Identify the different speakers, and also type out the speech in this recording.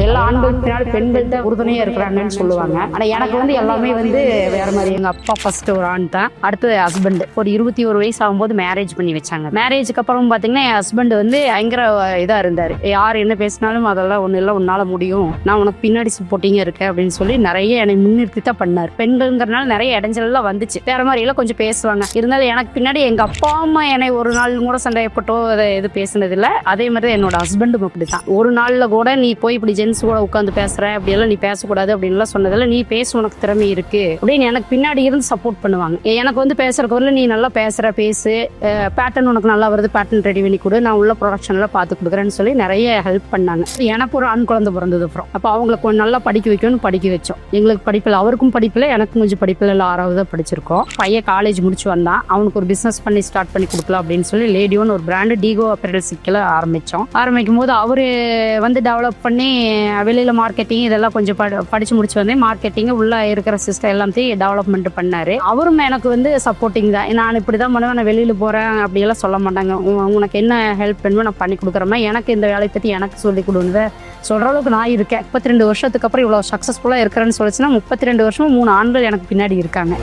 Speaker 1: எல்லா ஆண்களுக்கு பின்னாடி பெண்கள் தான் உறுதுணையா இருக்கிறாங்கன்னு சொல்லுவாங்க. ஆனா எனக்கு வந்து எல்லாமே வந்து வேற மாதிரி. எங்க அப்பா ஃபர்ஸ்ட் ஒரு ஆண் தான், அடுத்தது ஹஸ்பண்ட். ஒரு 21 வயசு ஆகும்போது மேரேஜ் பண்ணி வச்சாங்க. மேரேஜுக்கு அப்புறம் பாத்தீங்கன்னா என் ஹஸ்பண்ட் வந்து பயங்கர இதா இருந்தாரு. யார் என்ன பேசினாலும் அதெல்லாம் ஒண்ணு இல்லை, உன்னால முடியும், நான் உனக்கு பின்னாடி சப்போர்ட்டிங்கா இருக்கேன் அப்படின்னு சொல்லி நிறைய என்னை முன்னிறுத்தி தான் பண்ணார். பெண்கள்ங்கிறதுனால நிறைய இடைஞ்சல் எல்லாம் வந்துச்சு. வேற மாதிரி எல்லாம் கொஞ்சம் பேசுவாங்க. இருந்தாலும் எனக்கு பின்னாடி எங்க அப்பா அம்மா என்னை ஒரு நாள் கூட சண்டைப்பட்டோ அதை இது பேசினது இல்லை. அதே மாதிரி என்னோட ஹஸ்பண்டும் அப்படித்தான். ஒரு நாள்ல கூட நீ போய் இப்படி ஜென்ஸ் கூட உட்காந்து பேசுற, அப்படி எல்லாம் நீ பேசக்கூடாது அப்படின்லாம் சொன்னதில்ல. நீ பேச, உனக்கு திறமை இருக்கு அப்படின்னு எனக்கு பின்னாடி இருந்து சப்போர்ட் பண்ணுவாங்க. எனக்கு வந்து பேசுறதுக்கு வரல, நீ நல்லா பேசு, பேட்டர்ன் உனக்கு நல்லா வருது, பேட்டர்ன் ரெடி பண்ணி கொடு, நான் உள்ள ப்ரொடக்ஷன்ல பார்த்து கொடுக்குறேன்னு சொல்லி நிறைய ஹெல்ப் பண்ணாங்க. எனக்கு ஒரு ஆண் குழந்தை பிறந்தது அப்புறம் அப்போ அவங்களுக்கு கொஞ்சம் நல்லா படிக்க வைக்கணும்னு படிக்க வச்சோம். எங்களுக்கு படிப்பில், அவருக்கும் படிப்பில், எனக்கும் கொஞ்சம் படிப்பில் எல்லாம் 6வது படிச்சிருக்கோம். பையன் காலேஜ் முடிச்சு வந்தான். அவனுக்கு ஒரு பிசினஸ் பண்ணி ஸ்டார்ட் பண்ணி கொடுக்கலாம் அப்படின்னு சொல்லி லேடியோன்னு ஒரு பிராண்டு டிகோ அப்பரல் சிக்கல ஆரம்பிக்கும் போது அவரு வந்து டெவலப் பண்ணி வெளியில மார்க்கெட்டிங் இதெல்லாம் கொஞ்சம் படிச்சு முடிச்சு வந்தேன். மார்க்கெட்டிங் உள்ள இருக்கிற சிஸ்டம் எல்லாத்தையும் டெவலப்மெண்ட் பண்ணாரு. அவரும் எனக்கு வந்து சப்போர்ட்டிங் தான். நான் இப்படிதான் பண்ணுவேன், நான் வெளியில போறேன் அப்படியெல்லாம் சொல்ல மாட்டாங்க. உனக்கு என்ன ஹெல்ப் பண்ணுவேன் நான் பண்ணி கொடுக்குறேன், எனக்கு இந்த வேலையை பத்தி எனக்கு சொல்லி கொடுங்க சொல்ற அளவுக்கு நான் இருக்கேன். 32 வருஷத்துக்கு அப்புறம் இவ்வளவு சக்சஸ்ஃபுல்லா இருக்கிறேன்னு சொல்லிச்சுன்னா 32 வருஷமும் 3 ஆண்கள் எனக்கு பின்னாடி இருக்காங்க.